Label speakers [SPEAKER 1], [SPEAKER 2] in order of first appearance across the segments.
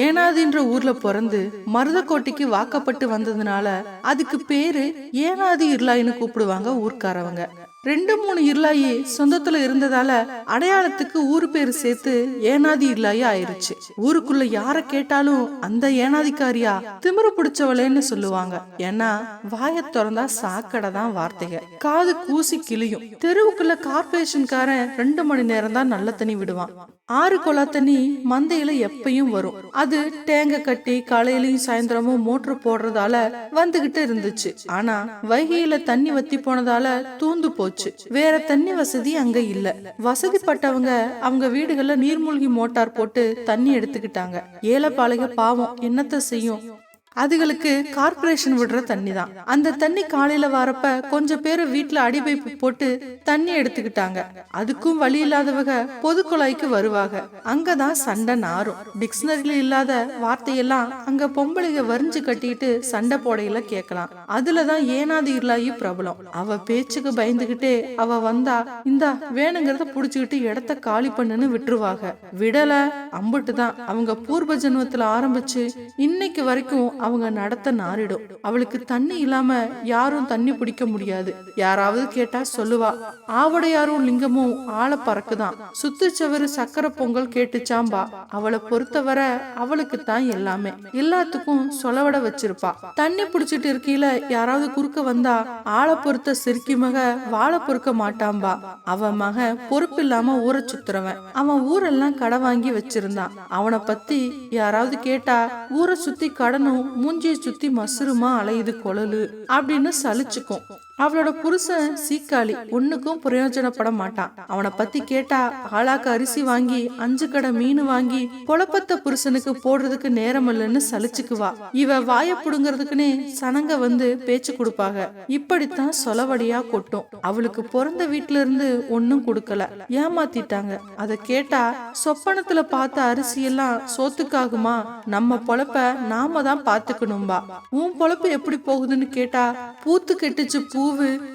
[SPEAKER 1] ஏனாதின்ற ஊர்ல பிறந்து மருதக்கோட்டைக்கு வாக்கப்பட்டு வந்ததுனால அதுக்கு பேரு ஏனாதி இருளாயின்னு கூப்பிடுவாங்க ஊர்க்காரவங்க. 2-3 இருளாயி சொந்தத்துல இருந்ததால அடையாளத்துக்கு ஊரு பேரு சேர்த்து ஏனாதி இருளாயி ஆயிருச்சு. ஊருக்குள்ள யார கேட்டாலும் அந்த ஏனாதிக்காரியா திமிரு பிடிச்சவளேன்னு சொல்லுவாங்க. ஏன்னா வாய திறந்தா சாக்கடை தான் வார்த்தைக, காது கூசி கிளியும். தெருவுக்குள்ள கார்பரேஷன்காரன் 2 மணி நேரம் தான் நல்ல தண்ணி விடுவான். 6 குழா தண்ணி மந்தையில எப்பயும் வரும். அது டேங்க கட்டி காலையிலயும் சாயந்தரமும் மோட்டர் போடுறதால வந்துகிட்டு இருந்துச்சு. ஆனா வைகையில தண்ணி வத்தி போனதால தூந்து போச்சு. வேற தண்ணி வசதி அங்க இல்ல. வசதிப்பட்டவங்க அவங்க வீடுகள்ல நீர்மூழ்கி மோட்டார் போட்டு தண்ணி எடுத்துக்கிட்டாங்க. ஏழைப்பாளைய பாவம் என்னத்த செய்யும், அதுகளுக்கு கார்பரேஷன் விடுற தண்ணி தான். அந்த தண்ணி காலையில வரப்ப கொஞ்சம் பேரு வீட்டுல அடிபைப்பு போட்டு தண்ணி எடுத்துக்கிட்டாங்க. அதுக்கும் வழி இல்லாதவங்க பொது குழாய்க்கு வருவாங்க. அங்கதான் சண்டை நாரும். டிக்ஷனரியில இல்லாத வார்த்தையெல்லாம் அங்க பொம்பளைங்க வரிஞ்சு கட்டிட்டு சண்டை போடையில கேட்கலாம். அதுலதான் ஏனாதி இருளாயி பிரபலம். அவ பேச்சுக்கு பயந்துகிட்டே அவ வந்தா இந்தா வேணுங்கிறத புடிச்சுக்கிட்டு இடத்த காலி பண்ணுன்னு விட்டுருவாங்க. விடல அம்புட்டுதான். அவங்க பூர்வ ஜென்மத்துல ஆரம்பிச்சு இன்னைக்கு வரைக்கும் அவங்க நடத்த நாரிடும். அவளுக்கு தண்ணி இல்லாம யாரும் தண்ணி பிடிக்க முடியாது. யாராவது கேட்டா சொல்லுவா, ஆவடையாரும் லிங்கமும் ஆள பறக்குதான், சுத்துச்சவரு சக்கரை பொங்கல் கேட்டுச்சாம்பா. அவளை பொறுத்தவரை அவளுக்கு தான் எல்லாமே, எல்லாத்துக்கும் சொலவட வச்சிருப்பா. தண்ணி பிடிச்சிட்டு இருக்கையில யாராவது குறுக்க வந்தா ஆள பொறுத்த சிரிக்கி மக வாழை பொறுக்க மாட்டாம்பா. அவன் மக பொறுப்பு இல்லாம ஊரை சுத்துறவன். அவன் ஊரெல்லாம் கடை வாங்கி வச்சிருந்தான். அவனை பத்தி யாராவது கேட்டா ஊரை சுத்தி கடனும் மூஞ்சியை சுத்தி மசுருமா அலையுது கொழலு அப்படின்னு சலிச்சுக்கும். அவளோட புருஷன் சீக்காளி, ஒண்ணுக்கும் பிரயோஜனப்பட மாட்டான். அவனை பத்தி கேட்டா ஆளாக்கு அரிசி வாங்கி 5 கடை மீன் வாங்கி பொழப்பத்த புருஷனுக்கு போடுறதுக்கு நேரம் இல்லைன்னு சலிச்சுக்குவா. இவ வாய புடுங்கிறதுக்குன்னே சனங்க வந்து பேச்சு கொடுப்பாங்க. இப்படித்தான் சொலவடியா கொட்டும். அவளுக்கு பிறந்த வீட்டுல இருந்து ஒன்னும் கொடுக்கல, ஏமாத்திட்டாங்க. அத கேட்டா சொப்பனத்துல பார்த்த அரிசி எல்லாம் சோத்துக்காகுமா, நம்ம பொழப்ப நாம தான் பாத்துக்கணும்பா. உன் பொழப்பு எப்படி போகுதுன்னு கேட்டா பூத்து கெட்டுச்சு பூ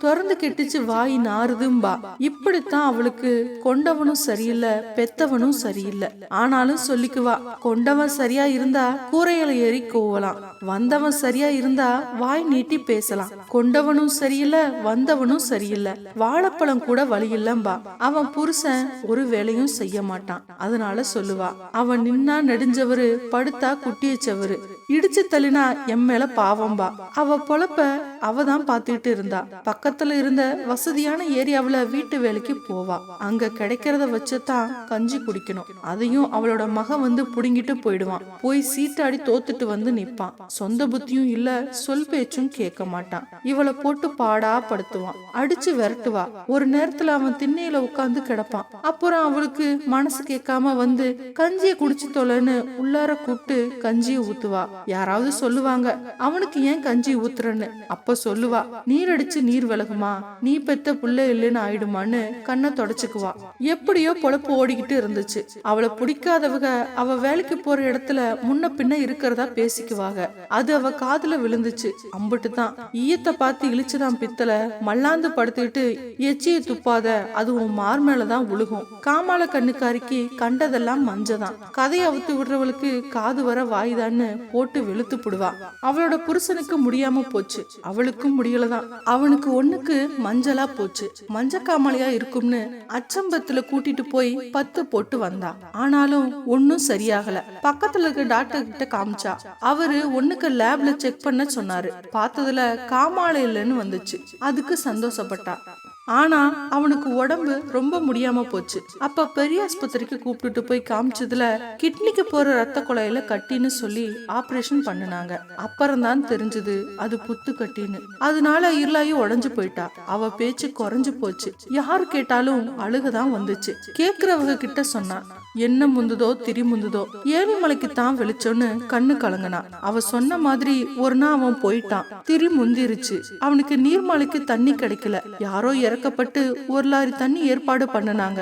[SPEAKER 1] திறந்து கெட்டுச்சு வாய் நாறுதும்பா. இப்படித்தான் அவளுக்கு கொண்டவனும் சரியில்லை, பெத்தவனும் சரியில்லை. ஆனாலும் சொல்லிக்குவா, கொண்டவன் சரியா இருந்தா கூரையில ஏறி கோவலாம், வந்தவன் சரியா இருந்தா வாய் நீட்டி பேசலாம். கொண்டவனும் சரியில்லை, வந்தவனும் சரியில்லை, வாழைப்பழம் கூட வழி இல்லம்பா. அவன் புருஷன் ஒரு வேலையும் செய்ய மாட்டான். அதனால சொல்லுவா, அவன் நின்னா நெடுஞ்சவரு, படுத்தா குட்டியச்சவரு, இடிச்சு தள்ளினா என் மேல பாவம்பா. அவ பொழப்ப அவதான் பாத்துக்கிட்டு இருந்தா. பக்கத்துல இருந்த வசதியான ஏரியாவுல வீட்டு வேலைக்கு போவா. அங்க கிடைக்கிறத வச்சுதான் கஞ்சி குடிக்கணும். அதையும் அவளோட மக வந்து புடுங்கிட்டு போயிடுவான். போய் சீட்டாடி தோத்துட்டு வந்து நிப்பான். சொந்த புத்தியும் இல்ல, சொல் பேச்சும் கேட்க மாட்டான். இவளை போட்டு பாடா படுத்துவான், அடிச்சு விரட்டுவா. ஒரு நேரத்துல அவன் திண்ணையில உட்கார்ந்து கிடப்பான். அப்புறம் அவளுக்கு மனசு கேட்காம வந்து கஞ்சிய குடிச்சு தொலைன்னு உள்ளார கூப்பிட்டு கஞ்சிய ஊத்துவா. யாராவது சொல்லுவாங்க, அவனுக்கு ஏன் கஞ்சி ஊத்துறன்னு. அப்ப சொல்லுவா, நீர் அடிச்சு நீர் விலகுமா, நீ பெத்த புள்ள இல்லைன்னு ஆயிடுமான்னு கண்ணை தொடச்சுக்குவா. எப்படியோ பொழப்பு ஓடிக்கிட்டு இருந்துச்சு. அவளை பிடிக்காதவங்க அவ வேலைக்கு போற இடத்துல முன்ன பின்ன இருக்கிறதா பேசிக்குவாங்க. அது அவ காதுல விழுந்துச்சு. அம்புட்டுதான். ஈயத்தை பார்த்து இழிச்சுதான் பித்தல, மல்லாந்து படுத்துக்கிட்டு எச்சிய துப்பாத, அது உன் மார் மேலதான் உழுகும். காமால கண்ணுக்காரிக்கு கண்டதெல்லாம் மஞ்சதான். கதையை அவுத்து விடுறவளுக்கு காது வர வாய்தான்னு போட்டு வெளுத்து புடுவா. அவளோட புருஷனுக்கு முடியாம போச்சு, அவளுக்கும் முடியலதான். அவனுக்கு ஒண்ணுக்கு மஞ்சளா போச்சு. மஞ்ச காமாலையா இருக்கும்னு அச்சம்பத்துல கூட்டிட்டு போய் 10 போட்டு வந்தா. ஆனாலும் ஒன்னும் சரியாகல. பக்கத்துல இருக்க டாக்டர் கிட்ட காமிச்சா. அவரு ஒண்ணுக்கு லேப்ல செக் பண்ண சொன்னாரு. பார்த்ததுல காமாலை இல்லைன்னு வந்துச்சு. அதுக்கு சந்தோஷப்பட்டா. ஆனா அவனுக்கு உடம்பு ரொம்ப முடியாம போச்சு. அப்ப பெரிய ஆஸ்பத்திரிக்கு கூப்பிட்டுட்டு போய் காமிச்சதுல கிட்னிக்கு போற ரத்த குழாயில கட்டின்னு சொல்லி ஆபரேஷன் பண்ணினாங்க. அப்புறம் தான் தெரிஞ்சது அது புத்து கட்டின்னு. அதனால இருளாயி உடஞ்சு போயிட்டா. அவ பேச்சு குறைஞ்சு போச்சு. யாரு கேட்டாலும் அழுகதான் வந்துச்சு. கேக்குறவங்க கிட்ட சொன்னா, என்ன முந்துதோ திரி முந்துதோ, ஏழிமலைக்கு தான் வெளிச்சோன்னு கண்ணு கலங்கினா. அவ சொன்ன மாதிரி ஒரு நாள் அவன் போயிட்டான். திரி முந்திருச்சு. அவனுக்கு நீர்மலைக்கு தண்ணி கிடைக்கல. யாரோ இறக்கப்பட்டு ஒரு லாரி தண்ணி ஏற்பாடு பண்ணனாங்க.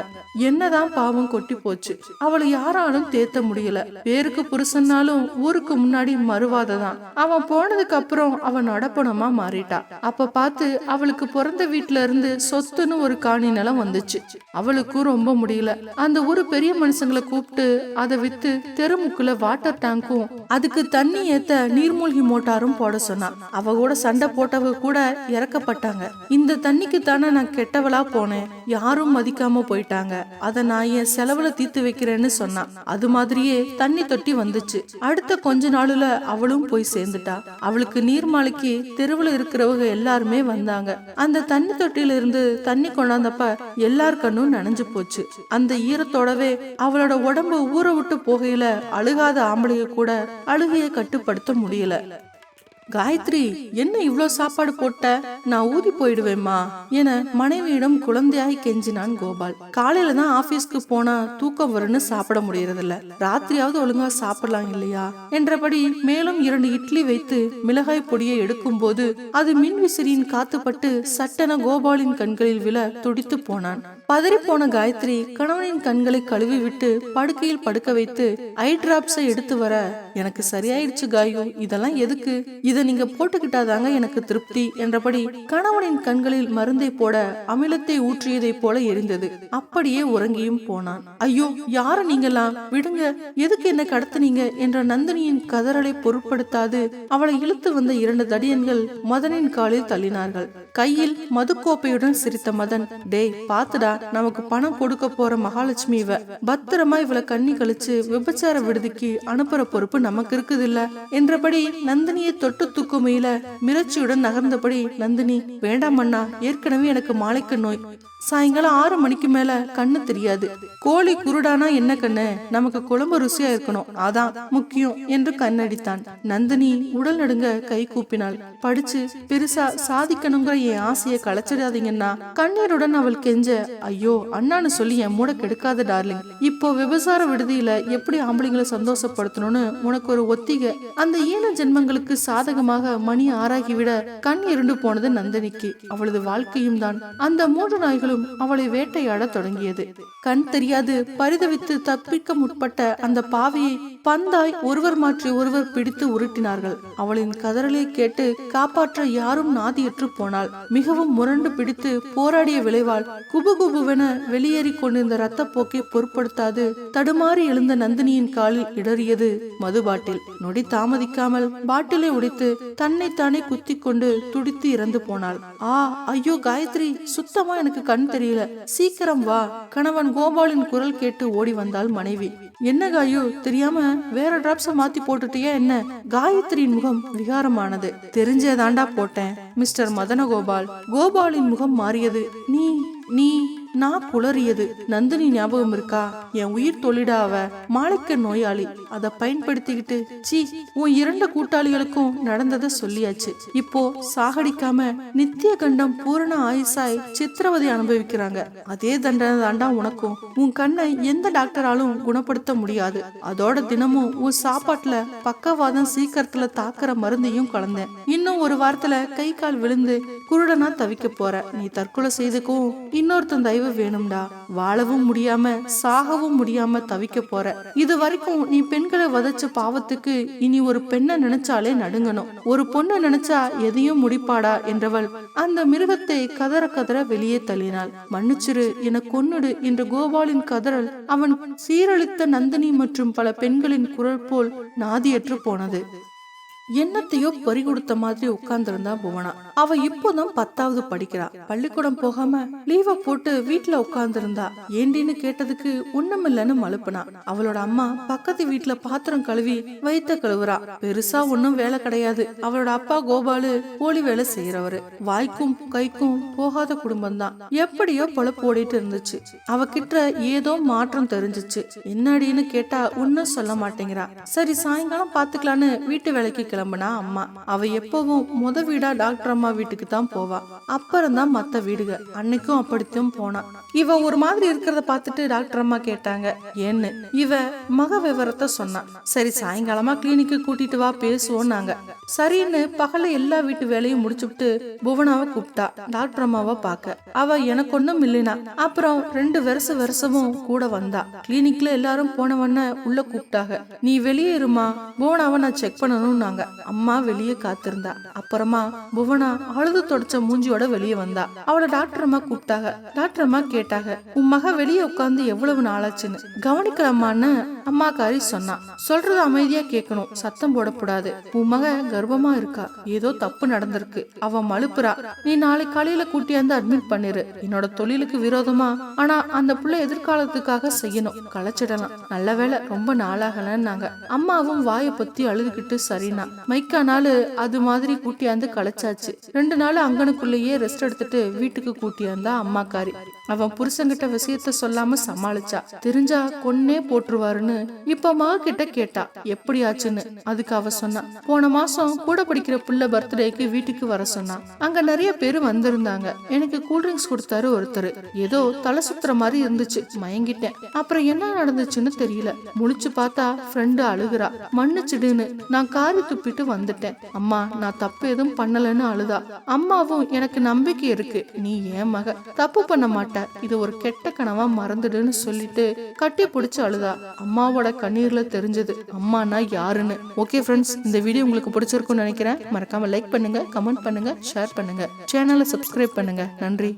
[SPEAKER 1] என்னதான் பாவம் கொட்டி போச்சு. அவளை யாராலும் தேத்த முடியல. பேருக்கு புருஷன்னாலும் ஊருக்கு முன்னாடி மறுவாததான். அவன் போனதுக்கு அப்புறம் அவன் நடப்பணமா மாறிட்டா. அப்ப பார்த்து அவளுக்கு பிறந்த வீட்டுல இருந்து சொத்துன்னு ஒரு காணி நிலம் வந்துச்சு. அவளுக்கும் ரொம்ப முடியல. அந்த ஊரு பெரிய மனுஷன் மனுஷங்களை கூப்பிட்டு அதை வித்து தெருமுக்குல வாட்டர் டேங்கும் அதுக்கு தண்ணி ஏத்த நீர்மூழ்கி மோட்டாரும் போட சொன்னா. அவ கூட சண்டை போட்டவ கூட இறக்கப்பட்டாங்க. இந்த தண்ணிக்கு தானே நான் கெட்டவளா போனேன், யாரும் மதிக்காம போயிட்டாங்க, அத நான் என் செலவுல தீர்த்து வைக்கிறேன்னு சொன்னா. அது மாதிரியே தண்ணி தொட்டி வந்துச்சு. அடுத்த கொஞ்ச நாளுல அவளும் போய் சேர்ந்துட்டா. அவளுக்கு நீர்மாளிக்கு தெருவுல இருக்கிறவங்க எல்லாருமே வந்தாங்க. அந்த தண்ணி தொட்டியில இருந்து தண்ணி கொண்டாந்தப்ப எல்லார் கண்ணும் நனைஞ்சு போச்சு. அந்த ஈரத்தோடவே அவளோட உடம்பு ஊற விட்டு போகையில அழுகாத ஆம்பளைய கூட அழுகைய கட்டுப்படுத்த முடியல. காயத்ரி, என்ன இவ்ளோ சாப்பாடு போட்ட, நான் ஊதி போயிடுவேம்மா என மனைவியிடம் குழந்தையாய் கெஞ்சினான் கோபால். காலையில தான் ஆபீஸ்க்கு போனா தூக்கம் வரும்னு சாப்பிட முடியறதில்ல, ராத்திரியாவது ஒழுங்கா சாப்பிடலாம் இல்லையா என்றபடி மேலும் 2 இட்லி வைத்து மிளகாய் பொடியை எடுக்கும் போது அது மின் விசிறியின் காத்துப்பட்டு சட்டென கோபாலின் கண்களில் விழ துடித்து போனான். பதறி போன காயத்ரி கணவனின் கண்களை கழுவி விட்டு படுக்கையில் படுக்க வைத்து ஐ டிராப்ஸை எடுத்து வர, எனக்கு சரியாயிடுச்சு காயு, இதெல்லாம் எதுக்கு, இத நீங்க போட்டுக்கிட்டாதாங்க எனக்கு திருப்தி என்றபடி கணவனின் கண்களில் மருந்தை போட அமிலத்தை ஊற்றியதை போல எரிந்தது. அப்படியே உறங்கியும் போனான். ஐயோ, யாரு நீங்களாம், விடுங்க, எதுக்கு என்ன கடத்துனீங்க என்ற நந்தினியின் கதறலை பொருட்படுத்தாது அவளை இழுத்து வந்த 2 தடியன்கள் மதனின் காலில் தள்ளினார்கள். கையில் மதுக்கோப்பையுடன் சிரித்த மதன், டேய் பாத்துடா, நமக்கு பணம் கொடுக்க போற மகாலட்சுமி இவ, பத்திரமா இவளை கண்ணி கழிச்சு விபச்சார விடுதிக்கு அனுப்புற பொறுப்பு நமக்கு இருக்குது இல்ல என்றபடி நந்தினியை தொட்டு தூக்குமையில மிரட்சியுடன் நகர்ந்தபடி, நந்தினி வேண்டாம் அண்ணா, ஏற்கனவே எனக்கு மாலைக்கு நோய், சாயங்காலம் 6 மணிக்கு மேல கண்ணு தெரியாது, கோழி குருடானா என்ன கண்ணு, நமக்கு குழம்பு ருசியா இருக்கணும், அதான் முக்கியம் என்று கண்ணடித்தான். நந்தினி உடல் நடுங்க கை கூப்பினாள். படிச்சு பெருசா சாதிக்கணுங்கிற என் ஆசையை களைச்சிடாதீங்கன்னா கண்ணீருடன் அவள் கெஞ்ச, ஐயோ அண்ணான்னு சொல்லி என் மூட கெடுக்காத டார்லிங், இப்போ விபசார விடுதியில எப்படி ஆம்பளைங்களை சந்தோஷப்படுத்தணும்னு உனக்கு ஒரு ஒத்திகை. அந்த ஈன ஜென்மங்களுக்கு சாதகமாக மணி ஆறாகிவிட கண் இருண்டு போனது நந்தினிக்கு. அவளது வாழ்க்கையும் தான். அந்த 3 நாய்களும் அவளை வேட்டையாட தொடங்கியது. கண் தெரியாது பரிதவித்து தப்பிக்க முற்பட்ட அந்த பாவியை பந்தாய் ஒருவர் மாற்றி ஒருவர் பிடித்து உருட்டினார்கள். அவளின் கதறலை கேட்டு காப்பாற்ற யாரும் நாதியற்று போனாள். மிகவும் முரண்டு பிடித்து போராடிய விளைவால் குபுகுபுவென வெளியேறி கொண்டிருந்த ரத்த போக்கை பொருட்படுத்தாது தடுமாறி எழுந்த நந்தினியின் காலில் இடறியது மது பாட்டில். நொடி தாமதிக்காமல் பாட்டிலை உடைத்து தன்னைத்தானே குத்தி கொண்டு துடித்து இறந்து போனாள். ஐயோ காயத்ரி, சுத்தமா எனக்கு கண் தெரியல, சீக்கிரம் வா. கணவன் கோபாலின் குரல் கேட்டு ஓடி வந்தாள் மனைவி. என்ன காயு, தெரியாம வேற டிராப்ஸ மாத்தி போட்டுட்டியா என்ன? காயத்ரியின் முகம் விகாரமானது. தெரிஞ்சதாண்டா போட்டேன் மிஸ்டர் மதனகோபால். கோபாலின் முகம் மாறியது. நீ நீ நான் குளறியது நந்தினி ஞாபகம் இருக்கா? என் உயிர் தொழிடா அவ, மாலைக்க நோயாளி. அதை பயன்படுத்திக்கிட்டு சீ, உன் 2 கூட்டாளிகளுக்கும் நடந்ததை சொல்லியாச்சு. இப்போ சாகடிக்காம நித்திய கண்டம் பூரண ஆயுசாய் சித்திரவதை அனுபவிக்கிறாங்க. அதே தண்டனை தாண்டா உனக்கும். உன் கண்ணை எந்த டாக்டராலும் குணப்படுத்த முடியாது. அதோட தினமும் உன் சாப்பாட்டுல பக்கவாதம் சீக்கிரத்துல தாக்குற மருந்தையும் கலந்தேன். இன்னும் ஒரு வாரத்துல கை கால் விழுந்து குருடனா தவிக்க போற. நீ தற்கொலை செய்துக்கும் இன்னொருத்தன் தயவு வேணும்டா. வாழவும் முடியாம சாகவும் முடியாம தவிக்க போற. இது வரைக்கும் நீ பெண்களை வதச்ச பாவத்துக்கு இனி ஒரு பெண்ணை நினைச்சாலே நடுங்கணும். ஒரு பொண்ணு நினைச்சா எதையும் முடிப்பாடா என்றவள் அந்த மிருகத்தை கதற கதற வெளியே தள்ளினாள். மன்னிச்சிரு, என கொன்னுடு என்ற கோபாலின் கதறல் அவன் சீரழித்த நந்தினி மற்றும் பல பெண்களின் குரல் போல் நாதியற்று போனது. என்னத்தையோ பறி கொடுத்த மாதிரி உட்கார்ந்திருந்தா புவனா. அவ இப்போதான் 10வது படிக்கிறா. பள்ளிக்கூடம் போகாம லீவ போட்டு வீட்டுல உட்கார்ந்திருந்தா. ஏண்டின்னு கேட்டதுக்கு ஒண்ணுமில்லன்னு மழுப்புனா. அவளோட அம்மா பக்கத்து வீட்டுல பாத்திரம் கழுவி வயித்த கழுவுறா. பெருசா ஒன்னும் வேலை கிடையாது. அவளோட அப்பா கோபாலு கூலி வேலை செய்யறவரு. வாய்க்கும் கைக்கும் போகாத குடும்பம் தான். எப்படியோ பொழப்பு ஓடிட்டு இருந்துச்சு. அவகிட்ட ஏதோ மாற்றம் தெரிஞ்சிச்சு. என்னடின்னு கேட்டா ஒன்னும் சொல்ல மாட்டேங்கிறா. சரி சாயங்காலம் பாத்துக்கலான்னு வீட்டு வேலைக்கு கிளம்புனா அம்மா. அவ எப்பவும் முத வீடா டாக்டர் அம்மா வீட்டுக்கு தான் போவா. அப்புறம் தான் மத்த வீடுக. அன்னைக்கும் அப்படித்தான் போனா. இவ ஒரு மாதிரி இருக்கிறத பார்த்துட்டு டாக்டர் அம்மா கேட்டாங்க ஏன்னு. இவ மக விவரத்தை சொன்னா. சரி சாயங்காலமா கிளினிக்கு கூட்டிட்டு வா பேசுவோம்னாங்க. சரின்னு பகல எல்லா வீட்டு வேலையும் முடிச்சுட்டு புவனாவை கூப்பிட்டா டாக்டர் அம்மாவை பார்க்க. அவ எனக்கு ஒண்ணும் இல்லைனா. அப்புறம் 2 வருஷமும் கூட வந்தா. கிளினிக்ல எல்லாரும் போனவன உள்ள கூப்பிட்டாங்க. நீ வெளியே இருமா, புவனாவை நான் செக் பண்ணணும்னாங்க. அம்மா வெளியே காத்திருந்தா. அப்புறமா புவனா அழுது தொடச்ச மூஞ்சியோட வெளியே வந்தா. அவளை டாக்டர் அம்மா கூப்பிட்டாங்க. டாக்டர் அம்மா கேட்டாங்க, உன் மக வெளியே உட்கார்ந்து எவ்வளவு நாளாச்சுன்னு. கவனிக்கலாமான்னு அம்மாக்காரி சொன்னா. சொல்றது அமைதியா கேட்கணும், சத்தம் போடக்கூடாது. உன் மக கர்ப்பமா இருக்கா, ஏதோ தப்பு நடந்திருக்கு, அவ மழுப்புறா. நீ நாளை காலையில கூட்டியாந்து அட்மிட் பண்ணிரு. என்னோட தொழிலுக்கு விரோதமா, ஆனா அந்த பிள்ளை எதிர்காலத்துக்காக செய்யணும், களைச்சிடலாம். நல்ல வேலை ரொம்ப நாளாகலன்னாங்க. அம்மாவும் வாயை பத்தி அழுதுகிட்டு சரினா மைக்கானாலு அது மாதிரி கூட்டியாந்து களைச்சாச்சு. 2 நாள் அங்கனுக்குள்ளேயே ரெஸ்ட் எடுத்துட்டு வீட்டுக்கு கூட்டியாந்தா அம்மாக்காரி. அவன் புருஷங்கிட்ட விஷயத்த சொல்லாம சமாளிச்சா. தெரிஞ்சா கொன்னே போட்டுருவாருன்னு இப்ப மக கிட்ட கேட்டா எப்படி ஆச்சுன்னு. அதுக்கு அவ சொன்னா, போன மாசம் கூட படிக்கிற புள்ள பர்த்டேக்கு வீட்டுக்கு வர சொன்னா. அங்க நிறைய பேரு வந்திருந்தாங்க. எனக்கு கூல்ட்ரிங்க்ஸ் கொடுத்தாரு ஒருத்தர். ஏதோ தலை சுத்துற மாதிரி இருந்துச்சு, மயங்கிட்டேன். அப்புறம் என்ன நடந்துச்சுன்னு தெரியல. முழிச்சு பார்த்தா ஃப்ரெண்டு அழுகுறா. மன்னிச்சிடுன்னு நான் காரி துப்பிட்டு வந்துட்டேன். அம்மா நான் தப்பு எதுவும் பண்ணலன்னு அழுதா. அம்மாவும் எனக்கு நம்பிக்கை இருக்கு, நீ ஏன் மக தப்பு பண்ண மாட்ட, இது ஒரு கெட்ட கனவா மறந்துடுன்னு சொல்லிட்டு கட்டி பிடிச்சு அழுதா. அம்மாவோட கண்ணீர்ல தெரிஞ்சது அம்மானா யாருன்னு. ஓகே ஃப்ரெண்ட்ஸ், இந்த வீடியோ உங்களுக்கு பிடிச்சிருக்கும்னு நினைக்கிறேன். மறக்காம லைக் பண்ணுங்க, கமெண்ட் பண்ணுங்க, ஷேர் பண்ணுங்க, சேனலை சப்ஸ்கிரைப் பண்ணுங்க. நன்றி.